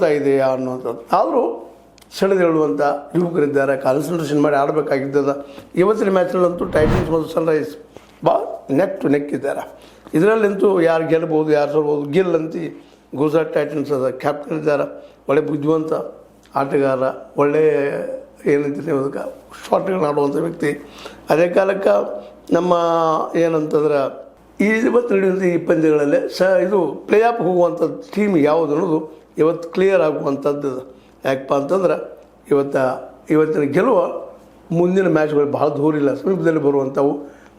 ಬರ್ತಾ ಇದೆಯಾ ಅನ್ನುವಂಥದ್ದು. ಆದರೂ ಸೆಳೆದೇಳುವಂಥ ಯುವಕರಿದ್ದಾರೆ, ಕಾನ್ಸಂಟ್ರೇಷನ್ ಮಾಡಿ ಆಡಬೇಕಾಗಿದ್ದದ. ಇವತ್ತಿನ ಮ್ಯಾಚ್ನಲ್ಲಂತೂ ಟೈಟನ್ಸ್ ಮತ್ತು ಸನ್ರೈಸ್ ಭಾಳ ನೆಕ್ ಟು ನೆಕ್ ಇದ್ದಾರೆ. ಇದರಲ್ಲಂತೂ ಯಾರು ಗೆಲ್ಬೋದು ಯಾರು ಸೋಲ್ಬೋದು. ಗಿಲ್ ಅಂತ ಗುಜರಾತ್ ಟೈಟನ್ಸ್ ಅದ ಕ್ಯಾಪ್ಟನ್ ಇದ್ದಾರೆ, ಒಳ್ಳೆ ಬುದ್ಧಿವಂತ ಆಟಗಾರ, ಒಳ್ಳೆಯ ಏನಂತೀನಿ ಅದಕ್ಕೆ ಶಾಟ್ಗಳನ್ನ ಆಡುವಂಥ ವ್ಯಕ್ತಿ. ಅದೇ ಕಾಲಕ್ಕೆ ನಮ್ಮ ಏನಂತಂದ್ರೆ ಇವತ್ತು ನಡೆಯುವಂಥ ಈ ಪಂದ್ಯಗಳಲ್ಲೇ ಇದು ಪ್ಲೇ ಆಫ್ ಹೋಗುವಂಥ ಟೀಮ್ ಯಾವುದು ಅನ್ನೋದು ಇವತ್ತು ಕ್ಲಿಯರ್ ಆಗುವಂಥದ್ದು. ಯಾಕಪ್ಪ ಅಂತಂದ್ರೆ ಇವತ್ತಿನ ಗೆಲುವ ಮುಂದಿನ ಮ್ಯಾಚ್ಗಳು ಭಾಳ ದೂರ ಇಲ್ಲ, ಸಮೀಪದಲ್ಲಿ ಬರುವಂಥವು.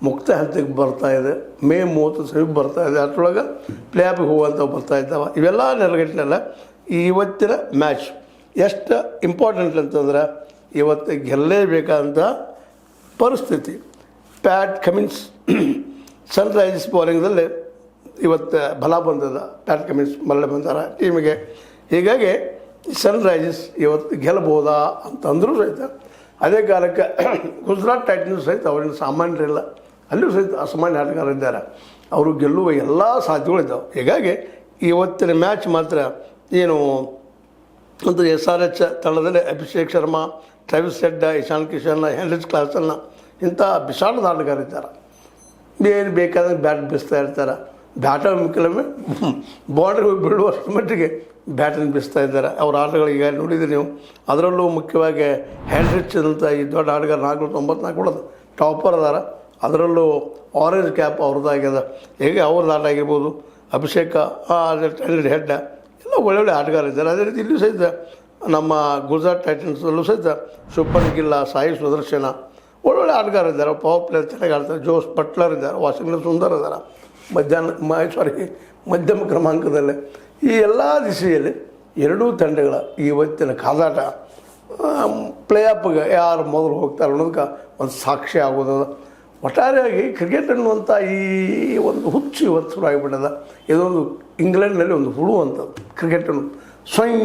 ಮುಕ್ತ ಹಂತಕ್ಕೆ ಬರ್ತಾ ಇದೆ, ಮೇ 30 ಸಮೀಪ ಬರ್ತಾ ಇದೆ. ಅಷ್ಟರೊಳಗೆ ಪ್ಲೇ ಆಫಿಗೆ ಹೋಗುವಂಥವು ಬರ್ತಾ ಇದ್ದಾವೆ. ಇವೆಲ್ಲ ನೆರಗಟ್ಟಿನೆಲ್ಲ ಇವತ್ತಿನ ಮ್ಯಾಚ್ ಎಷ್ಟು ಇಂಪಾರ್ಟೆಂಟ್ ಅಂತಂದ್ರೆ ಇವತ್ತು ಗೆಲ್ಲಲೇಬೇಕಾದಂಥ ಪರಿಸ್ಥಿತಿ. ಪ್ಯಾಟ್ ಕಮಿನ್ಸ್ ಸನ್ರೈಸರ್ಸ್ ಬೌಲಿಂಗ್ದಲ್ಲಿ ಇವತ್ತು ಬಲ ಬಂದದ. ಪ್ಯಾಟ್ ಕಮಿನ್ಸ್ ಮರಳಿ ಬಂದಾರ ಟೀಮಿಗೆ. ಹೀಗಾಗಿ ಸನ್ರೈಸರ್ಸ್ ಇವತ್ತು ಗೆಲ್ಲಬಹುದಾ ಅಂತಂದರೂ ಸಹಿತ, ಅದೇ ಕಾಲಕ್ಕೆ ಗುಜರಾತ್ ಟೈಟನ್ಸ್ ಸಹಿತ ಅವರಿಂದ ಸಾಮಾನ್ಯರಿಲ್ಲ, ಅಲ್ಲೂ ಸಹಿತ ಅಸಾಮಾನ್ಯ ಆಟಗಾರರಿದ್ದಾರೆ, ಅವರು ಗೆಲ್ಲುವ ಎಲ್ಲ ಸಾಧ್ಯತೆಗಳಿದ್ದಾವೆ. ಹೀಗಾಗಿ ಇವತ್ತಿನ ಮ್ಯಾಚ್ ಮಾತ್ರ ಏನು ಅಂತ SRH ತಂಡದಲ್ಲಿ Abhishek Sharma, Travis Head, Ishan Kishan, Heinrich ಕ್ಲಾಸನ್ನ ಇಂಥ ವಿಶಾಲದ ಆಟಗಾರಿದ್ದಾರೆ. ಬೇರೆ ಬೇಕಾದ್ರೆ ಬ್ಯಾಟ್ ಬೀಸ್ತಾ ಇರ್ತಾರೆ. ಬ್ಯಾಟ ಕೆಲವೊಮ್ಮೆ ಬಾರ್ಡ್ರಿಗೆ ಹೋಗಿ ಬೀಳುವಷ್ಟು ಮಟ್ಟಿಗೆ ಬ್ಯಾಟನ್ನು ಬೀಸ್ತಾ ಇದ್ದಾರೆ. ಅವ್ರ ಆಟಗಳಿಗೆ ನೋಡಿದರೆ ನೀವು. ಅದರಲ್ಲೂ ಮುಖ್ಯವಾಗಿ ಹೆನ್ರಿಚ್ ಅಂತ ಈ ದೊಡ್ಡ ಆಟಗಾರ 494 ಹೊಡೆದು ಟಾಪರ್ ಅದಾರ. ಅದರಲ್ಲೂ ಆರೆಂಜ್ ಕ್ಯಾಪ್ ಅವ್ರದ್ದಾಗ್ಯದ. ಹೇಗೆ ಅವ್ರದ್ದು ಆಟ ಆಗಿರ್ಬೋದು. ಅಭಿಷೇಕ, ಹೆಡ್ ಎಲ್ಲ ಒಳ್ಳೊಳ್ಳೆ ಆಟಗಾರ ಇದ್ದಾರೆ. ಅದೇ ರೀತಿ ಇಲ್ಲೂ ಸಹಿತ ನಮ್ಮ ಗುಜರಾತ್ ಟೈಟನ್ಸಲ್ಲೂ ಸಹಿತ ಶುಭ್ಮನ್ ಗಿಲ್, ಸಾಯಿ ಸುದರ್ಶನ ಒಳ್ಳೊಳ್ಳೆ ಆಟಗಾರ ಇದ್ದಾರೆ. ಪವರ್ ಪ್ಲೇಯರ್ ಚೆನ್ನಾಗಿ ಆಡ್ತಾರೆ. ಜೋಸ್ ಬಟ್ಲರ್ ಇದ್ದಾರೆ, ವಾಷಿಂಗ್ಟನ್ ಸುಂದರ್ ಇದ್ದಾರೆ ಮಧ್ಯಮ ಕ್ರಮಾಂಕದಲ್ಲೇ. ಈ ಎಲ್ಲ ದಿಸೆಯಲ್ಲಿ ಎರಡೂ ತಂಡಗಳ ಇವತ್ತಿನ ಕಾದಾಟ ಪ್ಲೇ ಆಫ್ಗೆ ಯಾರು ಮೊದಲು ಹೋಗ್ತಾರೆ ಅನ್ನೋದಕ್ಕೆ ಒಂದು ಸಾಕ್ಷಿ ಆಗೋದು. ಒಟ್ಟಾರೆಯಾಗಿ ಕ್ರಿಕೆಟ್ ಅನ್ನುವಂಥ ಈ ಒಂದು ಹುಚ್ಚು ಇವತ್ತು ಶುರು ಆಗಿಬಿಟ್ಟದ. ಇದೊಂದು ಇಂಗ್ಲೆಂಡ್ನಲ್ಲಿ ಒಂದು ಹುಳು ಅಂಥದ್ದು ಕ್ರಿಕೆಟನ್ನು ಸ್ವಯಂ